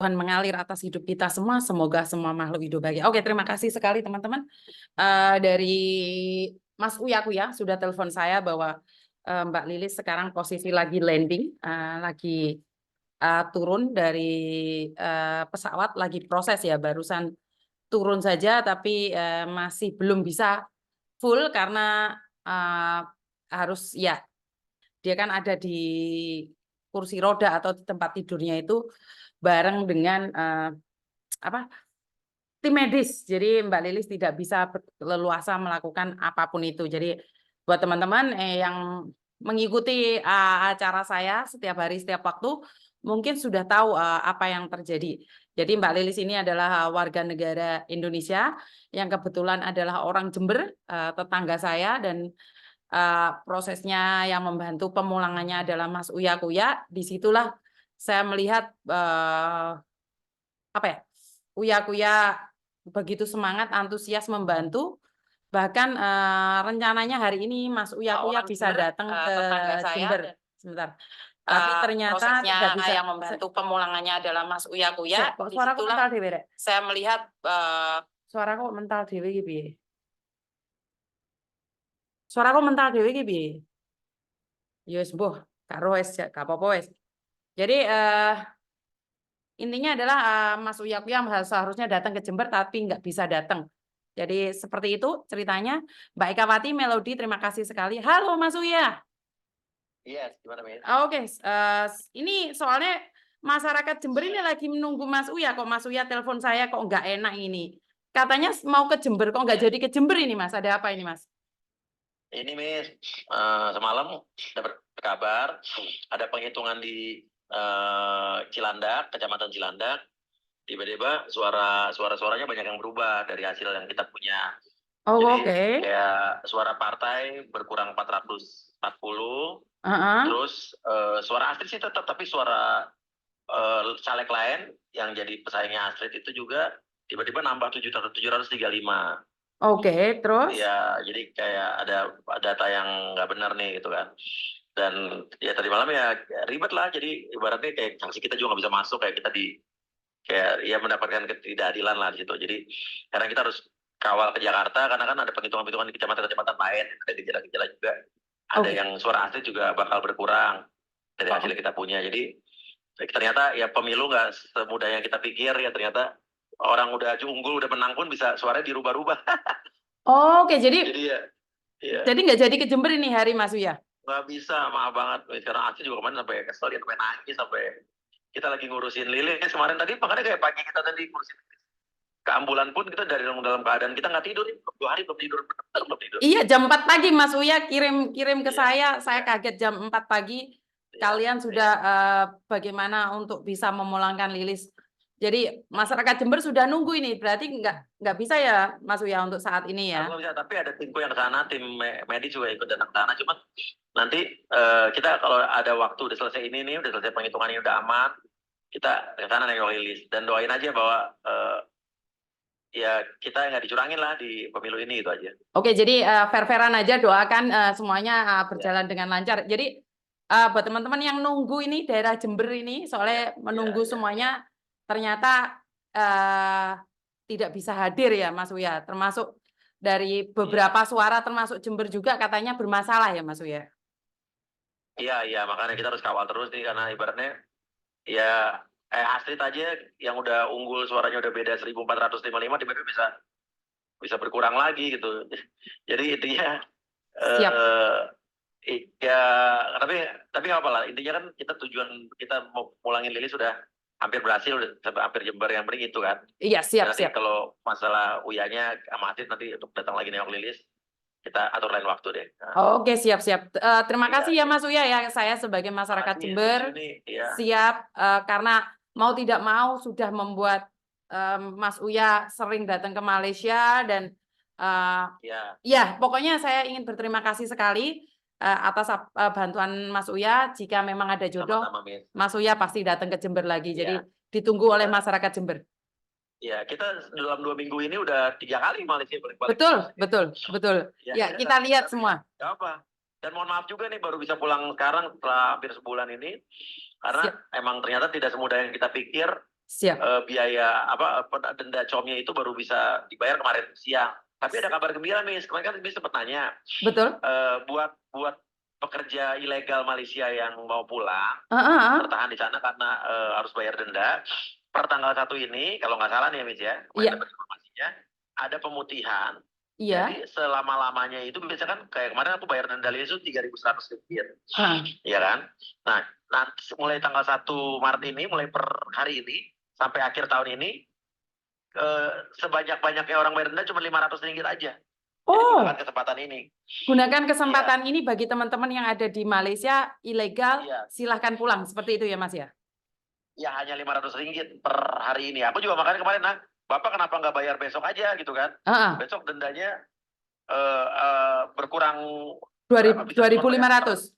Tuhan mengalir atas hidup kita semua. Semoga semua makhluk hidup bahagia. Oke, terima kasih sekali teman-teman. Dari Mas Uyaku ya, sudah telepon saya bahwa Mbak Lilis sekarang posisi lagi landing, lagi turun dari pesawat, lagi proses ya, barusan turun saja, tapi masih belum bisa full karena harus ya, dia kan ada di kursi roda atau di tempat tidurnya itu bareng dengan tim medis. Jadi Mbak Lilis tidak bisa leluasa melakukan apapun itu. Jadi buat teman-teman yang mengikuti acara saya setiap hari, setiap waktu, mungkin sudah tahu apa yang terjadi. Jadi Mbak Lilis ini adalah warga negara Indonesia yang kebetulan adalah orang Jember, tetangga saya, dan prosesnya yang membantu pemulangannya adalah Mas Uya Kuya. Disitulah saya melihat apa ya, Uya Kuya begitu semangat, antusias membantu. Bahkan rencananya hari ini Mas Uya Kuya bisa datang ke Jember. Sebentar. Tapi ternyata tidak bisa. Yang membantu pemulangannya adalah Mas Uya Kuya. Suaraku mental dewe, Rek. Saya melihat suaraku mental dewe iki piye? Suaraku mental dewe iki piye? Ya wis mbuh, karo wis gak apa-apa wis. Jadi intinya adalah Mas Uya Kuya seharusnya datang ke Jember tapi nggak bisa datang. Jadi seperti itu ceritanya. Mbak Eka Wati Melody, terima kasih sekali. Halo Mas Uya. Iya, gimana Min? Oke, ini soalnya masyarakat Jember ini lagi menunggu Mas Uya. Kok Mas Uya telepon saya kok nggak enak ini. Katanya mau ke Jember, kok nggak jadi ke Jember ini Mas? Ada apa ini Mas? Ini Min, semalam dapat kabar ada penghitungan di Cilandak, Kecamatan Cilandak. Tiba-tiba suaranya banyak yang berubah dari hasil yang kita punya. Oh, jadi kayak suara partai berkurang 440. Terus suara Astrid sih tetap, tapi suara caleg lain yang jadi pesaingnya Astrid itu juga tiba-tiba nambah 735. Oke, terus? Ya, jadi kayak ada data yang nggak benar nih gitu kan. Dan ya tadi malam ya ribet lah. Jadi ibaratnya kayak sanksi kita juga nggak bisa masuk, kayak kita kayak ya mendapatkan ketidakadilan lah di situ. Jadi karena kita harus kawal ke Jakarta karena kan ada penghitungan-penghitungan di kecamatan-kecamatan lain, ada gejala-gejala juga. Ada yang suara asli juga bakal berkurang dari hasil yang kita punya. Jadi ternyata ya pemilu nggak semudah yang kita pikir ya, ternyata orang udah unggul udah menang pun bisa suaranya dirubah-rubah. Oke, jadi ya, jadi nggak jadi ke Jember ini hari Mas Uya? Nggak bisa, maaf banget. Sekarang Aceh juga kemarin sampai kesel, dia sampai nangis, sampai kita lagi ngurusin Lilis kemarin tadi, makanya kayak pagi kita tadi ngurusin ke ambulan pun kita dari dalam keadaan kita nggak tidur, 2 hari belum tidur. Iya, jam 4 pagi Mas Uya kirim ke saya kaget jam 4 pagi. Kalian sudah bagaimana untuk bisa memulangkan Lilis. Jadi masyarakat Jember sudah nunggu ini, berarti nggak bisa ya Mas Uya untuk saat ini ya? Nggak bisa, tapi ada timku yang ke sana, tim medis juga ikut datang ke sana. Cuma nanti kita kalau ada waktu udah selesai ini nih, udah selesai penghitungan ini udah aman, kita ke sana nengok Lilis dan doain aja bahwa ya kita nggak dicurangin lah di pemilu ini, itu aja. Oke, jadi fair-fairan aja, doakan semuanya berjalan dengan lancar. Jadi buat teman-teman yang nunggu ini daerah Jember ini, soalnya menunggu semuanya ternyata tidak bisa hadir ya Mas Uya, termasuk dari beberapa suara termasuk Jember juga katanya bermasalah ya Mas Uya. Iya, makanya kita harus kawal terus nih, karena ibaratnya ya Astrid aja yang udah unggul, suaranya udah beda 1455, tiba-tiba bisa berkurang lagi gitu. Jadi intinya ya tapi nggak apa lah, intinya kan kita tujuan kita mau pulangin Lili sudah hampir berhasil, sampai hampir Jember, yang penting itu kan. Iya, siap. Kalau masalah Uyanya sama Astrid nanti untuk datang lagi nengok Lilis, kita atur lain waktu deh. Oke, siap. Terima kasih ya Mas Uya ya, saya sebagai masyarakat Jember siap karena mau tidak mau sudah membuat Mas Uya sering datang ke Malaysia dan ya pokoknya saya ingin berterima kasih sekali atas bantuan Mas Uya. Jika memang ada jodoh, Mas Uya pasti datang ke Jember lagi. Jadi ditunggu oleh masyarakat Jember. Ya, kita dalam 2 minggu ini udah 3 kali Malaysia balik-balik. Betul. Ya, kita lihat semua. Gak apa. Dan mohon maaf juga nih baru bisa pulang sekarang setelah hampir sebulan ini. Karena emang ternyata tidak semudah yang kita pikir. Siap. Biaya denda comnya itu baru bisa dibayar kemarin siang. Tapi ada kabar gembira, Miss. Kemarin kan Miss sempat nanya Betul. buat pekerja ilegal Malaysia yang mau pulang bertahan di sana karena harus bayar denda. Per tanggal 1 ini, kalau nggak salah nih Miss ya, Iya. dapat informasinya, ada pemutihan. Iya. Jadi selama-lamanya itu biasanya kan kayak kemarin aku bayar denda itu 3.100 ringgit. Iya kan? Nah, mulai tanggal 1 Maret ini, mulai per hari ini, sampai akhir tahun ini, sebanyak-banyaknya orang bayar denda cuma 500 ringgit aja. Jadi gunakan kesempatan ini. Gunakan kesempatan ini bagi teman-teman yang ada di Malaysia ilegal, silahkan pulang. Seperti itu ya Mas ya? Ya hanya 500 ringgit per hari ini. Aku juga makanya kemarin, Bapak kenapa nggak bayar besok aja gitu kan? Besok dendanya berkurang 2.500.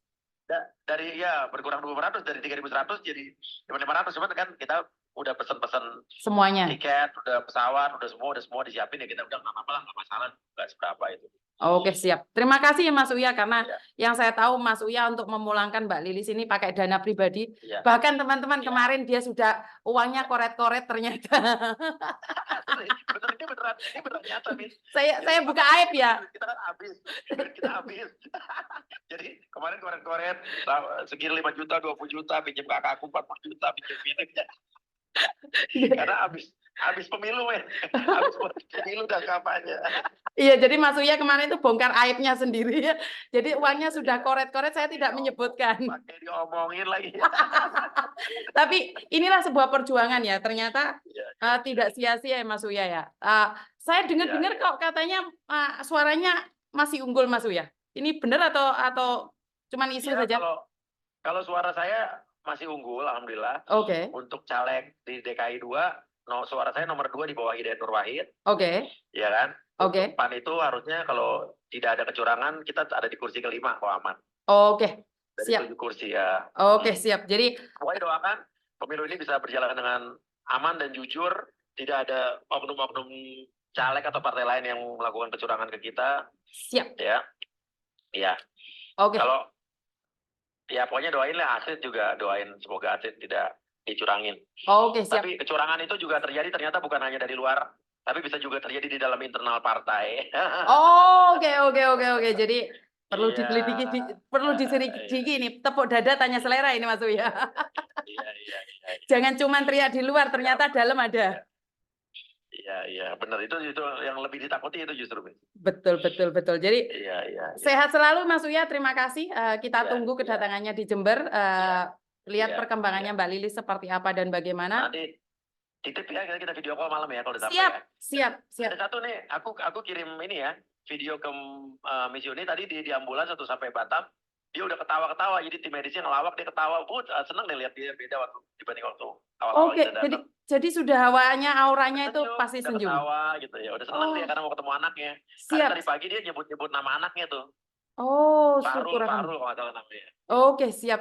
Dari berkurang 200 dari 3.100 jadi 500. Cuma kan kita udah pesen semuanya. Tiket, udah pesawat, udah semua disiapin ya, kita udah nggak apa-apa lah, nggak masalah, nggak seberapa itu. Oke, siap. Terima kasih ya Mas Uya, karena yang saya tahu Mas Uya untuk memulangkan Mbak Lilis ini pakai dana pribadi. Bahkan teman-teman kemarin dia sudah uangnya koret-koret ternyata. Ini beneran nyata nih. Saya buka aib ya. Kita kan habis. Jadi kemarin koret-koret segini 5 juta, 20 juta, pinjam kakakku 40 juta, pinjam minum. Karena habis pemilu habis pemilu dan kampanye. Iya, jadi Mas Uya kemarin itu bongkar aibnya sendiri ya. Jadi uangnya sudah koret-koret, saya tidak menyebutkan. Pakai diomongin lagi. Tapi inilah sebuah perjuangan ya. Ternyata tidak sia-sia ya Mas Uya ya. Saya dengar-dengar kok katanya suaranya masih unggul Mas Uya. Ini benar atau cuman isu saja? Kalau suara saya masih unggul, alhamdulillah. Oke. Untuk caleg di DKI 2, suara saya nomor 2 di bawah Hidayat Nur Wahid. Oke. Iya kan? Oke. PAN itu harusnya kalau tidak ada kecurangan, kita ada di kursi ke-5 kok aman. Oke. Dari siap. 7 kursi ya. Oke, siap. Jadi pokoknya doakan pemilu ini bisa berjalan dengan aman dan jujur, tidak ada oknum-oknum caleg atau partai lain yang melakukan kecurangan ke kita. Siap. Ya. Iya. Oke. Kalau ya pokoknya doainlah Asid juga, doain semoga Asid tidak dicurangin. Oke, siap. Tapi kecurangan itu juga terjadi ternyata bukan hanya dari luar, tapi bisa juga terjadi di dalam internal partai. Oke. Jadi perlu diselidiki, perlu diselidiki ini, tepuk dada tanya selera ini Mas Uya. Iya. Jangan cuma teriak di luar, ternyata dalam ada. Iya, benar, itu yang lebih ditakuti itu justru. Betul. Jadi sehat selalu Mas Uya, terima kasih. Kita tunggu kedatangannya di Jember. Lihat perkembangannya Mbak Lilis seperti apa dan bagaimana. Nanti titip ya, kita video call malam ya kalau udah sampai. Siap. Ada satu nih, aku kirim ini ya, video ke Miss Yuni tadi di ambulans waktu sampai Batam. Dia udah ketawa-ketawa, jadi tim medisnya ngelawak, dia ketawa. Seneng deh lihat dia beda waktu dibanding waktu awal-awal. Oke, jadi sudah hawanya, auranya itu pasti senyum. Ketawa gitu ya, udah seneng dia karena mau ketemu anaknya. Siap. Tadi pagi dia nyebut nama anaknya tuh. Syukur. Farul kalau nggak salah namanya. Oke, siap.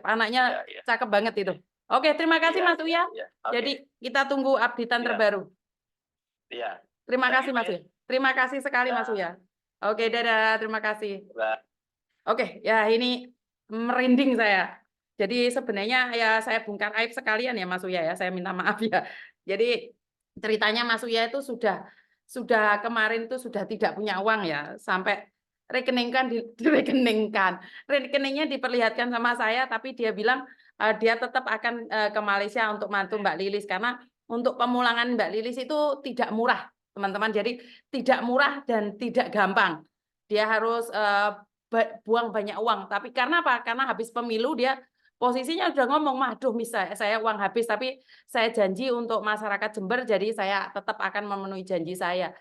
Anaknya cakep banget itu. Oke, terima kasih Mas Uya. Jadi kita tunggu updatean terbaru. Iya. Terima kasih Mas Uya. Terima kasih sekali Mas Uya. Oke, dadah. Terima kasih. Oke, ya ini merinding saya. Jadi sebenarnya ya saya bongkar aib sekalian ya Mas Uya ya. Saya minta maaf ya. Jadi ceritanya Mas Uya itu sudah kemarin itu sudah tidak punya uang ya, sampai rekeningnya diperlihatkan sama saya, tapi dia bilang dia tetap akan ke Malaysia untuk bantu Mbak Lilis, karena untuk pemulangan Mbak Lilis itu tidak murah teman-teman. Jadi tidak murah dan tidak gampang. Dia harus buang banyak uang. Tapi karena apa? Karena habis pemilu dia posisinya udah ngomong, "Waduh, saya uang habis, tapi saya janji untuk masyarakat Jember, jadi saya tetap akan memenuhi janji saya."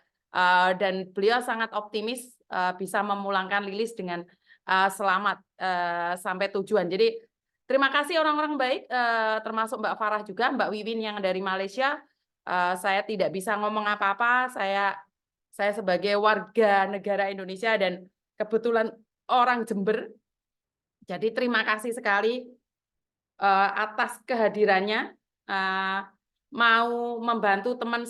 Dan beliau sangat optimis bisa memulangkan Lilis dengan selamat sampai tujuan. Jadi terima kasih orang-orang baik, termasuk Mbak Farah juga, Mbak Wiwin yang dari Malaysia. Saya tidak bisa ngomong apa-apa. Saya sebagai warga negara Indonesia dan kebetulan orang Jember. Jadi terima kasih sekali atas kehadirannya, mau membantu teman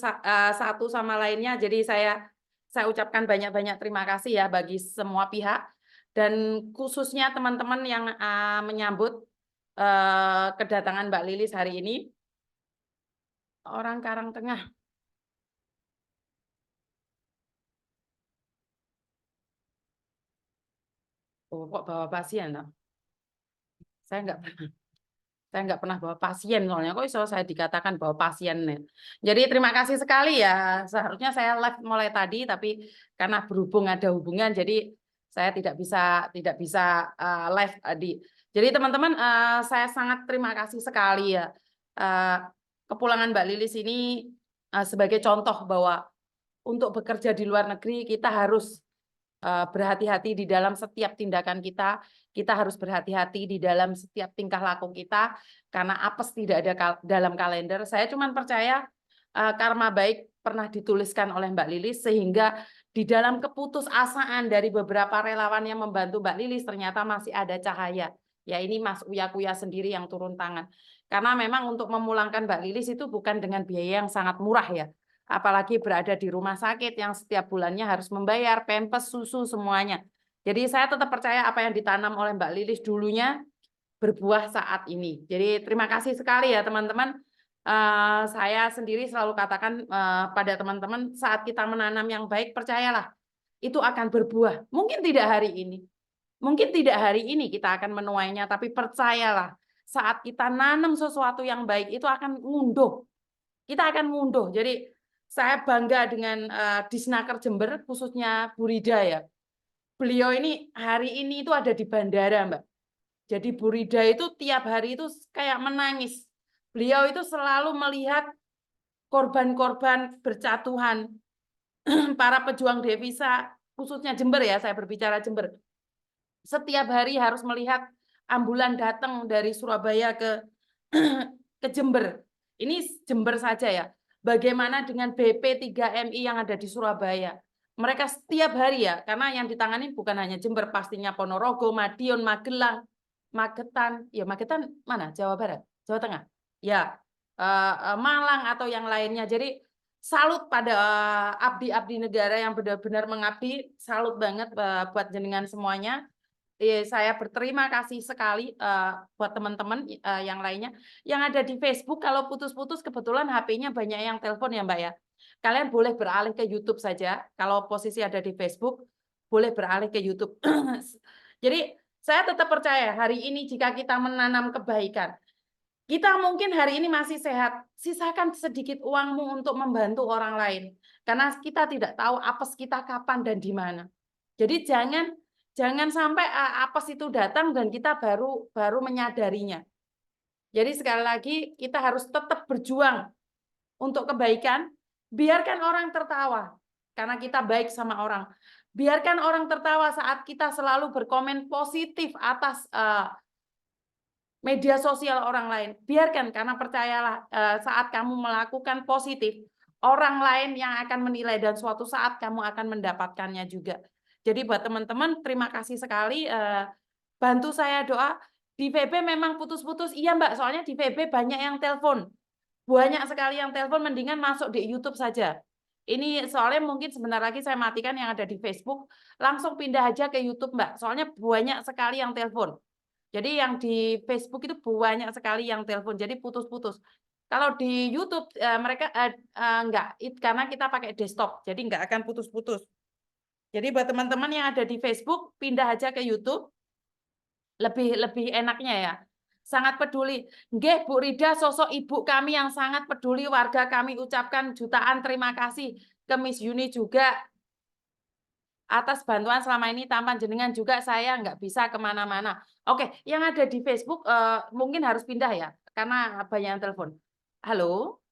satu sama lainnya. Jadi saya ucapkan banyak-banyak terima kasih ya bagi semua pihak, dan khususnya teman-teman yang menyambut kedatangan Mbak Lilis hari ini. orang Karangtengah. Oh, kok bawa pasien, toh? Saya nggak pernah bawa pasien soalnya. Kok iso saya dikatakan bawa pasien nih. Jadi terima kasih sekali ya. Seharusnya saya live mulai tadi, tapi karena berhubung ada hubungan, jadi saya tidak bisa live tadi. Jadi teman-teman, saya sangat terima kasih sekali ya. Eh, Kepulangan Mbak Lilis ini sebagai contoh bahwa untuk bekerja di luar negeri kita harus berhati-hati di dalam setiap tindakan kita. Kita harus berhati-hati di dalam setiap tingkah laku kita, karena apes tidak ada dalam kalender. Saya cuma percaya karma baik pernah dituliskan oleh Mbak Lilis, sehingga di dalam keputusasaan dari beberapa relawan yang membantu Mbak Lilis ternyata masih ada cahaya. Ya, ini Mas Uya-Kuya sendiri yang turun tangan. Karena memang untuk memulangkan Mbak Lilis itu bukan dengan biaya yang sangat murah ya. Apalagi berada di rumah sakit yang setiap bulannya harus membayar pempes, susu, semuanya. Jadi saya tetap percaya apa yang ditanam oleh Mbak Lilis dulunya berbuah saat ini. Jadi terima kasih sekali ya teman-teman. Saya sendiri selalu katakan pada teman-teman, saat kita menanam yang baik, percayalah itu akan berbuah. Mungkin tidak hari ini kita akan menuainya, tapi percayalah saat kita nanam sesuatu yang baik itu akan ngunduh. Kita akan ngunduh. Jadi saya bangga dengan Disnaker Jember, khususnya Bu Rida ya. Beliau ini hari ini itu ada di bandara, Mbak. Jadi Bu Rida itu tiap hari itu kayak menangis. Beliau itu selalu melihat korban-korban berjatuhan, para pejuang devisa, khususnya Jember ya, saya berbicara Jember. Setiap hari harus melihat ambulan datang dari Surabaya ke Jember. Ini Jember saja ya. Bagaimana dengan BP3MI yang ada di Surabaya? Mereka setiap hari ya, karena yang ditangani bukan hanya Jember, pastinya Ponorogo, Madiun, Magelang, Magetan. Ya, Magetan mana? Jawa Barat, Jawa Tengah. Ya, Malang atau yang lainnya. Jadi salut pada abdi-abdi negara yang benar-benar mengabdi. Salut banget buat jenengan semuanya. Saya berterima kasih sekali buat teman-teman yang lainnya yang ada di Facebook. Kalau putus-putus kebetulan HP-nya banyak yang telepon ya Mbak ya. Kalian boleh beralih ke YouTube saja. Kalau posisi ada di Facebook, boleh beralih ke YouTube. Jadi saya tetap percaya hari ini jika kita menanam kebaikan, kita mungkin hari ini masih sehat, sisakan sedikit uangmu untuk membantu orang lain. Karena kita tidak tahu apes kita kapan dan di mana. Jadi jangan sampai apes itu datang dan kita baru menyadarinya. Jadi sekali lagi kita harus tetap berjuang untuk kebaikan. Biarkan orang tertawa karena kita baik sama orang. Biarkan orang tertawa saat kita selalu berkomen positif atas media sosial orang lain. Biarkan, karena percayalah saat kamu melakukan positif, orang lain yang akan menilai dan suatu saat kamu akan mendapatkannya juga. Jadi buat teman-teman, terima kasih sekali. Bantu saya doa. Di VB memang putus-putus. Iya Mbak, soalnya di VB banyak yang telepon. Banyak sekali yang telepon, mendingan masuk di YouTube saja. Ini soalnya mungkin sebentar lagi saya matikan yang ada di Facebook. Langsung pindah aja ke YouTube Mbak. Soalnya banyak sekali yang telepon. Jadi yang di Facebook itu banyak sekali yang telepon. Jadi putus-putus. Kalau di YouTube mereka enggak, karena kita pakai desktop. Jadi enggak akan putus-putus. Jadi buat teman-teman yang ada di Facebook, pindah aja ke YouTube. Lebih enaknya ya. Sangat peduli. Nggih, Bu Rida, sosok ibu kami yang sangat peduli warga, kami ucapkan jutaan terima kasih ke Miss Yuni juga atas bantuan selama ini. Tanpa jenengan juga saya nggak bisa kemana-mana. Oke, yang ada di Facebook mungkin harus pindah ya, karena banyak yang telepon. Halo?